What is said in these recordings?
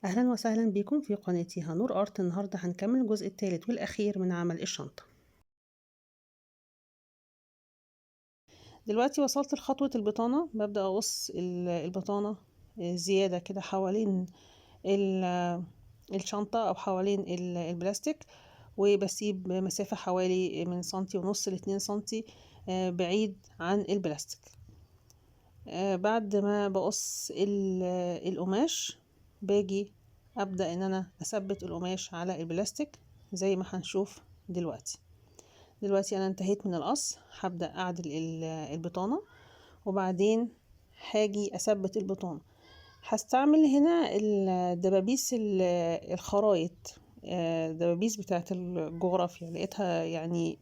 أهلا وسهلا بكم في قناتي هنور آرت. النهاردة هنكمل الجزء الثالث والأخير من عمل الشنطة. دلوقتي وصلت لخطوة البطانة، ببدأ أقص البطانة زيادة كده حوالين الشنطة أو حوالين البلاستيك، وبسيب مسافة حوالي من سنتي ونص ل2 سنتي بعيد عن البلاستيك. بعد ما بقص القماش باجي ابدأ ان انا اثبت القماش على البلاستيك زي ما هنشوف دلوقتي انا انتهيت من القص. هبدأ اعدل البطانة وبعدين هاجي اثبت البطانة. هستعمل هنا الدبابيس الخرايط، دبابيس بتاعت الجغرافيا، لقيتها يعني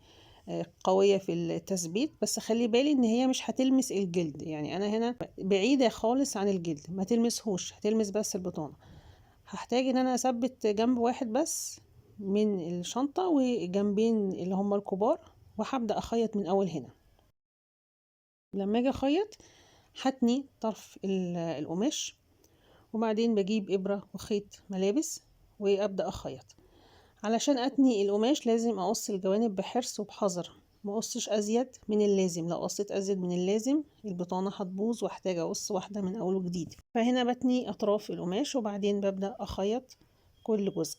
قوية في التثبيت، بس خلي بالي ان هي مش هتلمس الجلد، يعني انا هنا بعيدة خالص عن الجلد، ما تلمسهوش، هتلمس بس البطانة. هحتاج ان انا اثبت جنب واحد بس من الشنطة وجنبين اللي هما الكبار، وهبدأ اخيط من اول هنا. لما اجي اخيط هتني طرف القماش، وبعدين بجيب ابرة وخيط ملابس وابدأ اخيط. علشان اتني القماش لازم اقص الجوانب بحرص وبحذر، ما اقصش ازيد من اللازم. لو قصيت ازيد من اللازم البطانه هتبوظ واحتاج اقص واحده من اول وجديد. فهنا بتني اطراف القماش وبعدين ببدا اخيط كل جزء.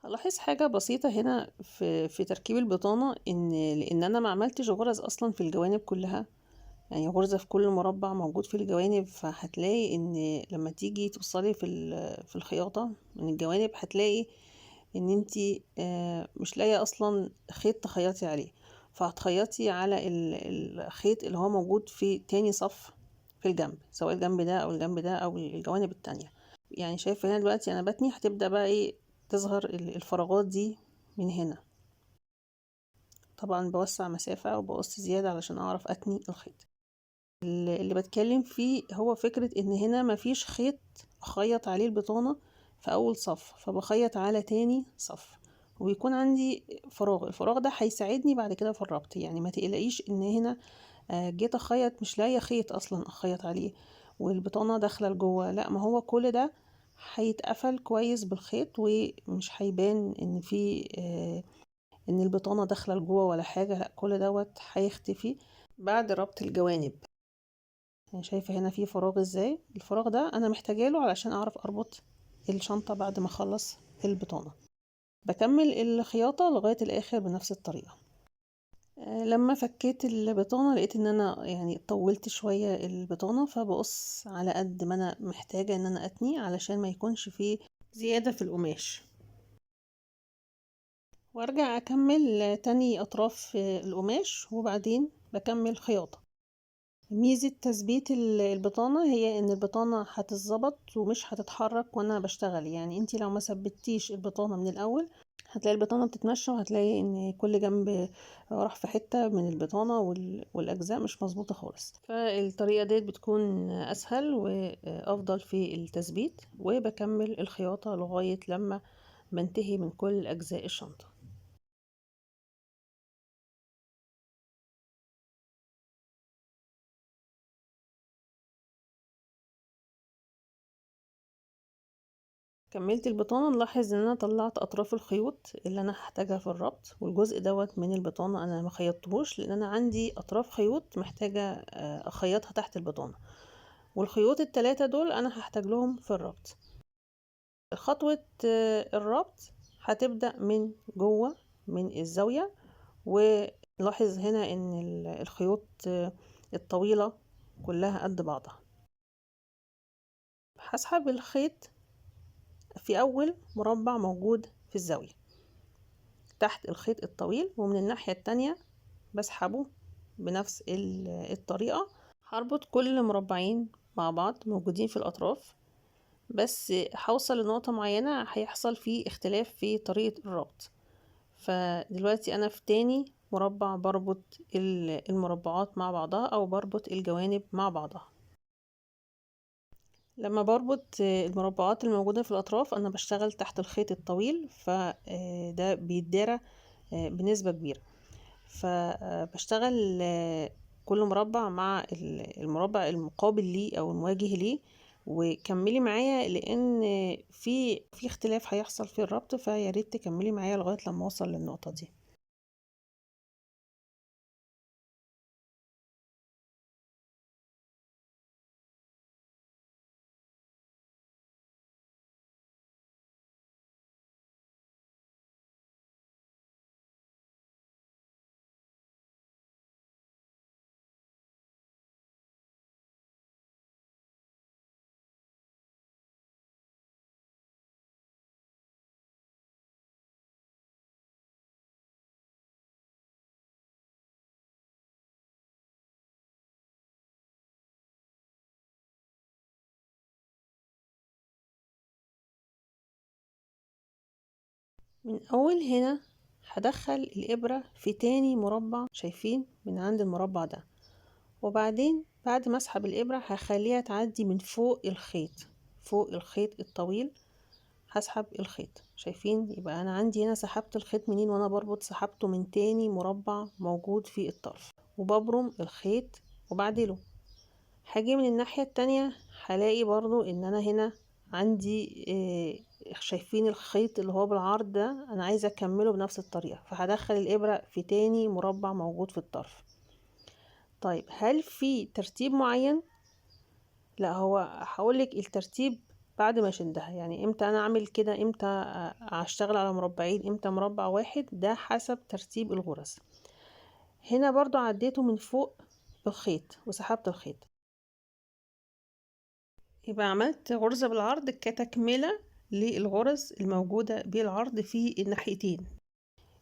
هلاحظ حاجه بسيطه هنا في تركيب البطانه، لان انا ما عملتش غرز اصلا في الجوانب كلها، يعني غرزة في كل مربع موجود في الجوانب. فهتلاقي ان لما تيجي توصلي في الخياطة من الجوانب هتلاقي ان انتي مش لاقيه اصلا خيط تخيطي عليه، فهتخيطي على الخيط اللي هو موجود في تاني صف في الجنب، سواء الجنب ده او الجنب ده او الجوانب التانية. يعني شايفه هنا دلوقتي انا بتني، هتبدأ بقى ايه تظهر الفراغات دي من هنا. طبعا بوسع مسافة وبقص زيادة علشان اعرف اتني الخيط. اللي بتكلم فيه هو فكرة ان هنا مفيش خيط اخيط عليه البطانة في اول صف، فبخيط على تاني صف ويكون عندي فراغ. الفراغ ده هيساعدني بعد كده في الربط. يعني ما تقلقيش ان هنا جيت اخيط مش لاقيه خيط اصلا اخيط عليه والبطانة داخلة لجوه، لا، ما هو كل ده هيتقفل كويس بالخيط ومش هيبان ان في ان البطانة داخلة لجوه ولا حاجة، لا، كل دوت هيختفي بعد ربط الجوانب. يعني شايفة هنا في فراغ ازاي؟ الفراغ ده انا محتاجه له علشان اعرف اربط الشنطة بعد ما اخلص البطانة. بكمل الخياطة لغاية الاخر بنفس الطريقة. لما فكيت البطانة لقيت ان انا يعني طولت شوية البطانة، فبقص على قد ما انا محتاجة ان انا اتني علشان ما يكونش فيه زيادة في القماش، وارجع اكمل تاني اطراف القماش وبعدين بكمل خياطة. ميزة تثبيت البطانة هي ان البطانة هتتظبط ومش هتتحرك وانا بشتغل. يعني انتي لو ما ثبتيش البطانة من الاول هتلاقي البطانة بتتمشى، وهتلاقي ان كل جنب راح في حتة من البطانة والاجزاء مش مظبوطة خالص. فالطريقة ديت بتكون اسهل وافضل في التثبيت. وبكمل الخياطة لغاية لما بنتهي من كل اجزاء الشنطة. كملت البطانة. نلاحظ ان انا طلعت اطراف الخيوط اللي انا هحتاجها في الربط، والجزء دوت من البطانة انا ما خيطتهوش لان انا عندي اطراف خيوط محتاجة اخيطها تحت البطانة، والخيوط التلاتة دول انا هحتاج لهم في الربط. خطوة الربط هتبدأ من جوه من الزاوية، ونلاحظ هنا ان الخيوط الطويلة كلها قد بعضها. هسحب الخيط في اول مربع موجود في الزاوية تحت الخيط الطويل، ومن الناحية التانية بسحبه بنفس الطريقة. هربط كل مربعين مع بعض موجودين في الأطراف، بس هوصل لنقطة معينة هيحصل فيه اختلاف في طريقة الربط. فدلوقتي أنا في تاني مربع بربط المربعات مع بعضها أو بربط الجوانب مع بعضها. لما بربط المربعات الموجودة في الأطراف أنا بشتغل تحت الخيط الطويل، فده بيتدارى بنسبة كبيرة. فبشتغل كل مربع مع المربع المقابل ليه او المواجه ليه، وكملي معايا لان في اختلاف هيحصل في الربط، فيا ريت تكملي معايا لغايه لما اوصل للنقطه دي. من اول هنا هدخل الابرة في تاني مربع، شايفين من عند المربع ده، وبعدين بعد ما اسحب الابرة هخليها تعدي من فوق الخيط، فوق الخيط الطويل هسحب الخيط، شايفين؟ يبقى انا عندي هنا سحبت الخيط منين وانا بربط؟ سحبته من تاني مربع موجود في الطرف، وببرم الخيط وبعدله. هاجي من الناحية التانية هلاقي برضو ان انا هنا عندي شايفين الخيط اللي هو بالعرض ده، انا عايزة اكمله بنفس الطريقة، فهدخل الابرة في تاني مربع موجود في الطرف. طيب هل في ترتيب معين؟ لا، هو هقولك الترتيب بعد ما اشدها، يعني امتى انا اعمل كده، امتى اشتغل على مربعين، امتى مربع واحد، ده حسب ترتيب الغرز. هنا برضو عديته من فوق بالخيط وسحبت الخيط، يبقى عملت غرزة بالعرض كتكملة للغرز الموجودة بالعرض في الناحيتين.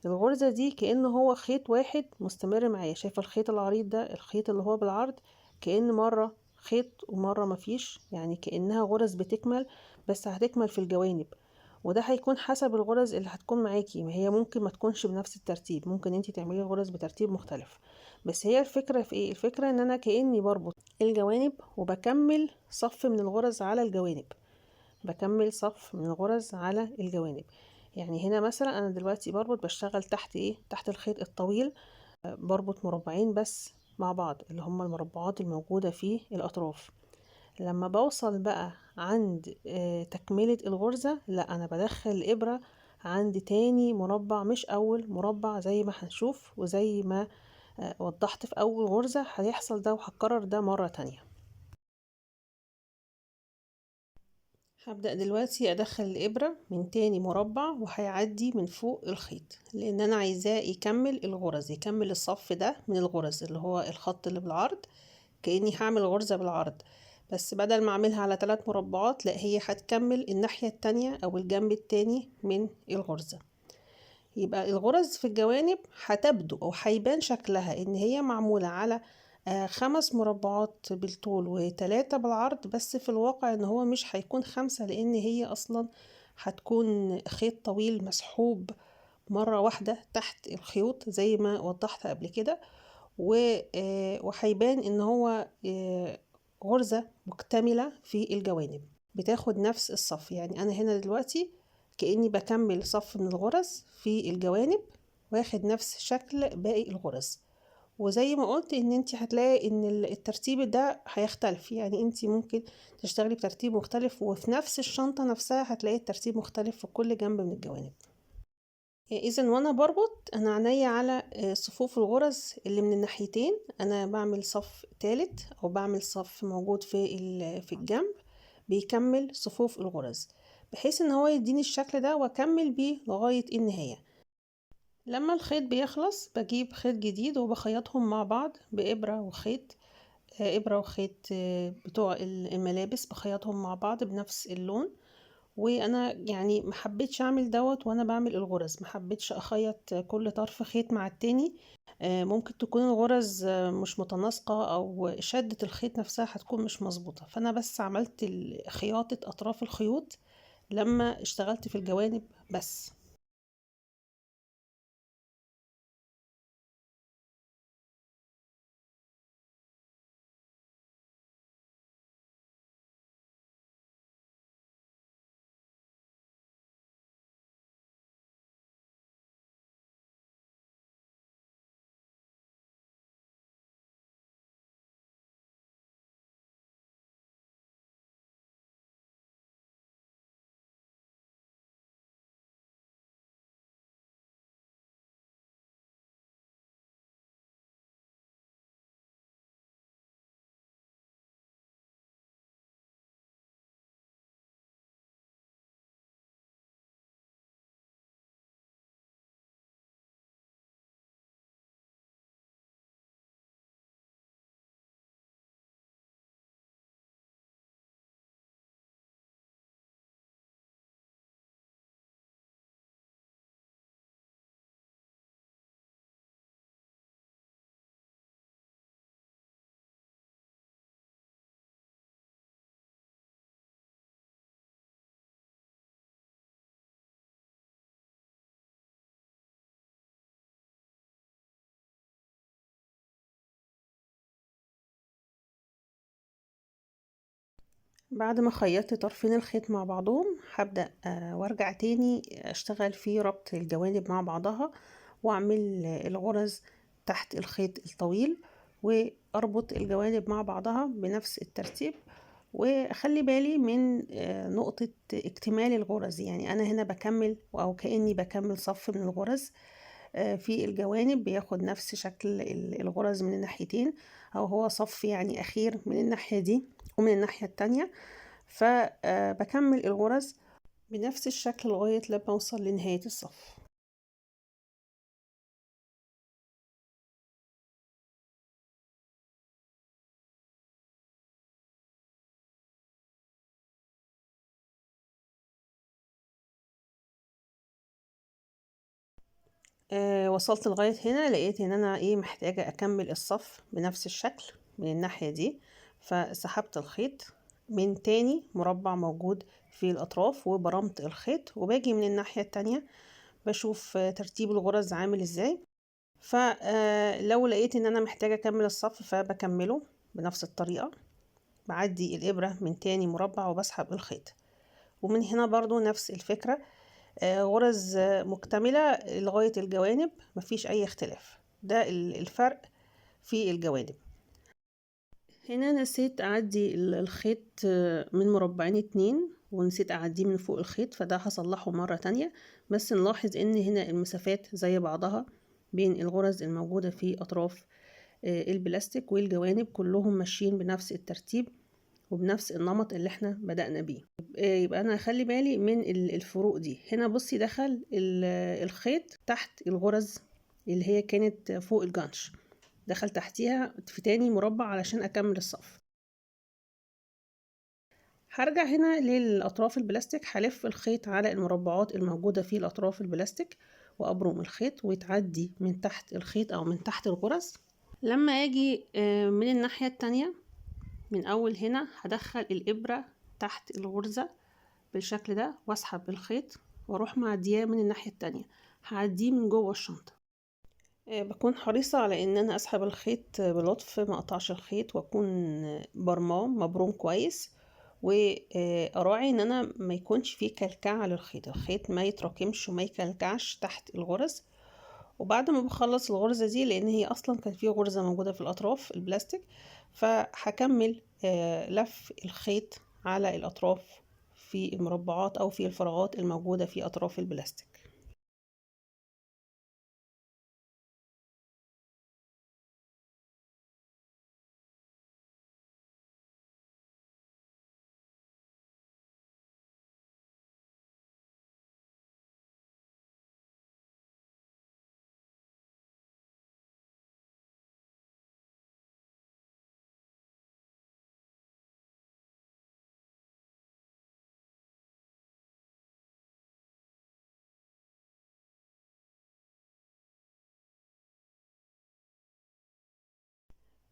الغرزة دي كأنه هو خيط واحد مستمر معايا، شايفة الخيط العريض ده، الخيط اللي هو بالعرض، كأن مرة خيط ومرة مفيش، يعني كأنها غرز بتكمل، بس هتكمل في الجوانب. وده هيكون حسب الغرز اللي هتكون معاكي، ما هي ممكن ما تكونش بنفس الترتيب، ممكن انتي تعملي الغرز بترتيب مختلف. بس هي الفكرة في ايه؟ الفكرة ان انا كأني بربط الجوانب وبكمل صف من الغرز على الجوانب، بكمل صف من الغرز على الجوانب. يعني هنا مثلا انا دلوقتي بربط، بشتغل تحت ايه؟ تحت الخيط الطويل، بربط مربعين بس مع بعض اللي هم المربعات الموجودة في الاطراف. لما بوصل بقى عند تكملة الغرزة، لا انا بدخل الابرة عند تاني مربع مش اول مربع زي ما هنشوف، وزي ما وضحت في اول غرزة هيحصل ده، وهكرر ده مرة تانية. هبدأ دلوقتي ادخل الابرة من تاني مربع وهيعدي من فوق الخيط، لان انا عايزاه يكمل الغرز، يكمل الصف ده من الغرز اللي هو الخط اللي بالعرض، كأني هعمل غرزة بالعرض، بس بدل ما اعملها على 3 مربعات، لا هي هتكمل الناحية التانية او الجنب التاني من الغرزة. يبقى الغرز في الجوانب هتبدو او هيبان شكلها ان هي معمولة على 5 مربعات بالطول و3 بالعرض، بس في الواقع ان هو مش هيكون 5، لان هي اصلا هتكون خيط طويل مسحوب مرة واحدة تحت الخيوط زي ما وضحت قبل كده، وهيبان ان هو غرزة مكتملة في الجوانب بتاخد نفس الصف. يعني انا هنا دلوقتي كأني بكمل صف من الغرز في الجوانب، واخد نفس شكل باقي الغرز. وزي ما قلت ان انت هتلاقي ان الترتيب ده هيختلف، يعني انت ممكن تشتغلي بترتيب مختلف، وفي نفس الشنطة نفسها هتلاقي الترتيب مختلف في كل جنب من الجوانب. اذا وانا بربط انا عينيا على صفوف الغرز اللي من الناحيتين، انا بعمل صف تالت او بعمل صف موجود في الجنب بيكمل صفوف الغرز، بحيث ان هو يديني الشكل ده واكمل بيه لغاية النهاية. لما الخيط بيخلص بجيب خيط جديد وبخيطهم مع بعض بإبرة وخيط، إبرة وخيط بتوع الملابس، بخيطهم مع بعض بنفس اللون. وانا يعني محبتش اعمل دوت وانا بعمل الغرز، محبتش اخيط كل طرف خيط مع التاني، ممكن تكون الغرز مش متناسقة او شدة الخيط نفسها هتكون مش مظبوطة، فانا بس عملت خياطة اطراف الخيوط لما اشتغلت في الجوانب بس. بعد ما خيطت طرفين الخيط مع بعضهم هبدأ وارجع تاني اشتغل في ربط الجوانب مع بعضها واعمل الغرز تحت الخيط الطويل واربط الجوانب مع بعضها بنفس الترتيب. واخلي بالي من نقطة اكتمال الغرز، يعني انا هنا بكمل او كأني بكمل صف من الغرز في الجوانب بياخد نفس شكل الغرز من الناحيتين، او هو صف يعني اخير من الناحية دي ومن الناحية التانية. فبكمل الغرز بنفس الشكل لغاية لما اوصل لنهاية الصف. وصلت لغاية هنا لقيت ان انا محتاجة اكمل الصف بنفس الشكل من الناحية دي، فسحبت الخيط من تاني مربع موجود في الاطراف وبرمت الخيط وباجي من الناحية التانية بشوف ترتيب الغرز عامل ازاي. فلو لقيت ان انا محتاجة اكمل الصف فبكمله بنفس الطريقة، بعدي الابرة من تاني مربع وبسحب الخيط. ومن هنا برضو نفس الفكرة، غرز مكتملة لغاية الجوانب مفيش اي اختلاف، ده الفرق في الجوانب. هنا نسيت اعدي الخيط من مربعين اتنين ونسيت اعديه من فوق الخيط، فده هصلحه مرة تانية. بس نلاحظ ان هنا المسافات زي بعضها بين الغرز الموجودة في اطراف البلاستيك، والجوانب كلهم ماشيين بنفس الترتيب وبنفس النمط اللي احنا بدأنا بيه. يبقى انا اخلي بالي من الفروق دي. هنا بصي دخل الخيط تحت الغرز اللي هي كانت فوق الجانش، دخل تحتيها في تاني مربع علشان اكمل الصف. هرجع هنا للأطراف البلاستيك، هلف الخيط على المربعات الموجودة في الأطراف البلاستيك وأبرم الخيط ويتعدي من تحت الخيط أو من تحت الغرز. لما أجي من الناحية التانية من أول هنا هدخل الإبرة تحت الغرزة بالشكل ده واسحب الخيط واروح معدياه من الناحية التانية، هعديه من جوه الشنطة. بكون حريصة على ان انا اسحب الخيط بلطف، ما اقطعش الخيط، واكون برماه مبروم كويس، واراعي ان انا ما يكونش فيه كلكعة للخيط، الخيط ما يتراكمش وما يكلكعش تحت الغرز. وبعد ما بخلص الغرزة دي، لان هي اصلا كان فيه غرزة موجودة في الاطراف البلاستيك، فهكمل لف الخيط على الاطراف في المربعات او في الفراغات الموجودة في اطراف البلاستيك.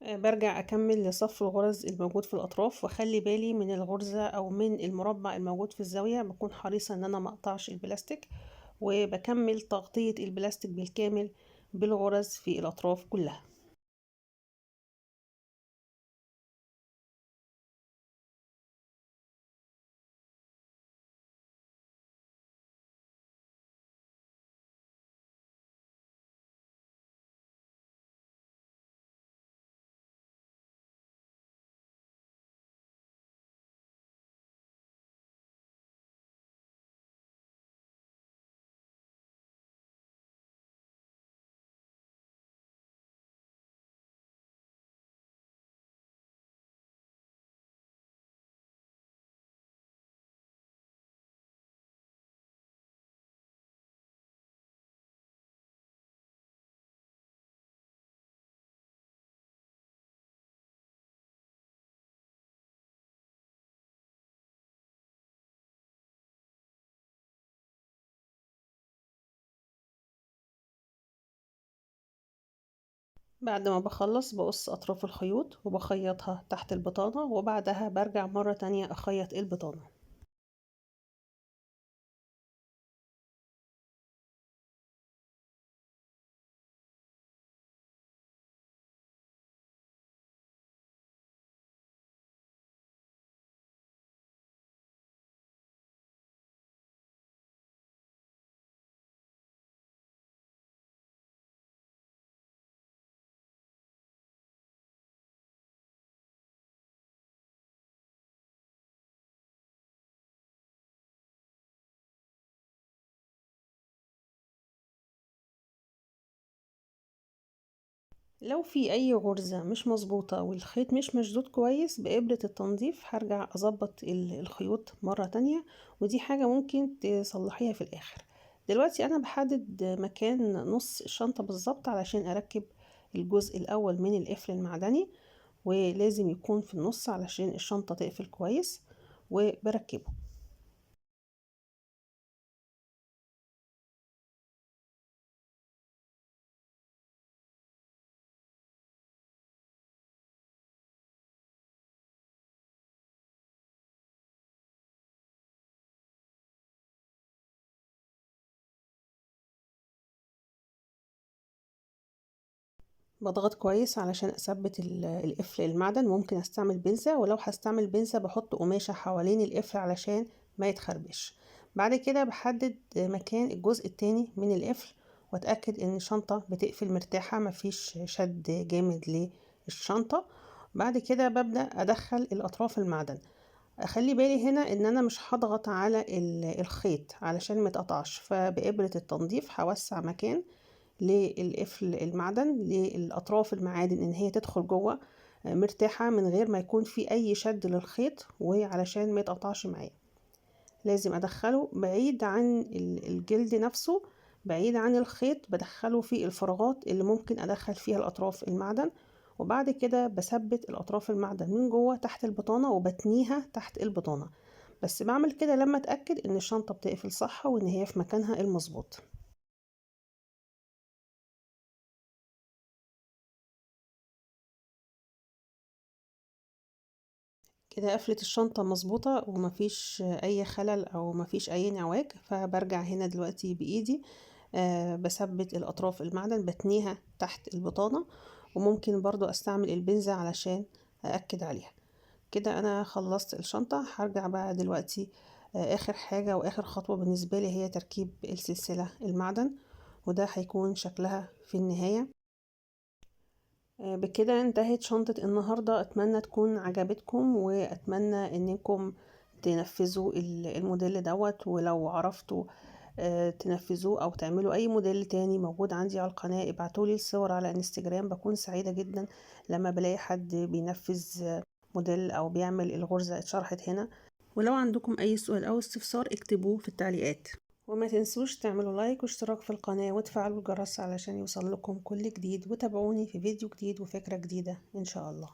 برجع اكمل لصف الغرز الموجود في الاطراف، واخلي بالي من الغرزة او من المربع الموجود في الزاوية، بكون حريصة ان انا ما اقطعش البلاستيك، وبكمل تغطية البلاستيك بالكامل بالغرز في الاطراف كلها. بعد ما بخلص بقص اطراف الخيوط وبخيطها تحت البطانة، وبعدها برجع مرة تانية اخيط البطانة. لو في اي غرزة مش مظبوطة والخيط مش مشدود كويس بإبرة التنظيف هرجع اظبط الخيوط مرة تانية، ودي حاجة ممكن تصلحيها في الاخر. دلوقتي انا بحدد مكان نص الشنطة بالظبط علشان اركب الجزء الاول من القفل المعدني، ولازم يكون في النص علشان الشنطة تقفل كويس، وبركبه. بضغط كويس علشان اثبت القفل المعدن. ممكن استعمل بنسة، ولو هستعمل بنسة بحط قماشة حوالين القفل علشان ما يتخربش. بعد كده بحدد مكان الجزء التاني من القفل، واتأكد ان الشنطة بتقفل مرتاحة، مفيش شد جامد للشنطة. بعد كده ببدأ ادخل الاطراف المعدن. اخلي بالي هنا ان انا مش هضغط على الخيط علشان ما يتقطعش، فبإبرة التنظيف هوسع مكان للقفل المعدن للأطراف المعادن إن هي تدخل جوه مرتاحة من غير ما يكون في أي شد للخيط، وعلشان ما يتقطعش معايا لازم أدخله بعيد عن الجلد نفسه، بعيد عن الخيط. بدخله في الفراغات اللي ممكن أدخل فيها الأطراف المعدن، وبعد كده بثبت الأطراف المعدن من جوه تحت البطانة وبتنيها تحت البطانة. بس بعمل كده لما أتأكد إن الشنطة بتقفل صح وإن هي في مكانها المظبوط. كده قفلة الشنطة مظبوطة ومفيش أي خلل أو مفيش أي انعواج، فبرجع هنا دلوقتي بإيدي بثبت الأطراف المعدن بتنيها تحت البطانة، وممكن برضو أستعمل البنزة علشان أأكد عليها. كده أنا خلصت الشنطة. هرجع بقى دلوقتي آخر حاجة وآخر خطوة بالنسبة لي هي تركيب السلسلة المعدن، وده هيكون شكلها في النهاية. بكده انتهت شنطة النهاردة. اتمنى تكون عجبتكم، واتمنى انكم تنفذوا الموديل دوت، ولو عرفتوا تنفذوه او تعملوا اي موديل تاني موجود عندي على القناة ابعتولي الصور على انستجرام. بكون سعيدة جدا لما بلاقي حد بينفذ موديل او بيعمل الغرزة اتشرحت هنا. ولو عندكم اي سؤال او استفسار اكتبوه في التعليقات، وما تنسوش تعملوا لايك واشتراك في القناة وتفعلوا الجرس علشان يوصل لكم كل جديد، وتابعوني في فيديو جديد وفكرة جديدة إن شاء الله.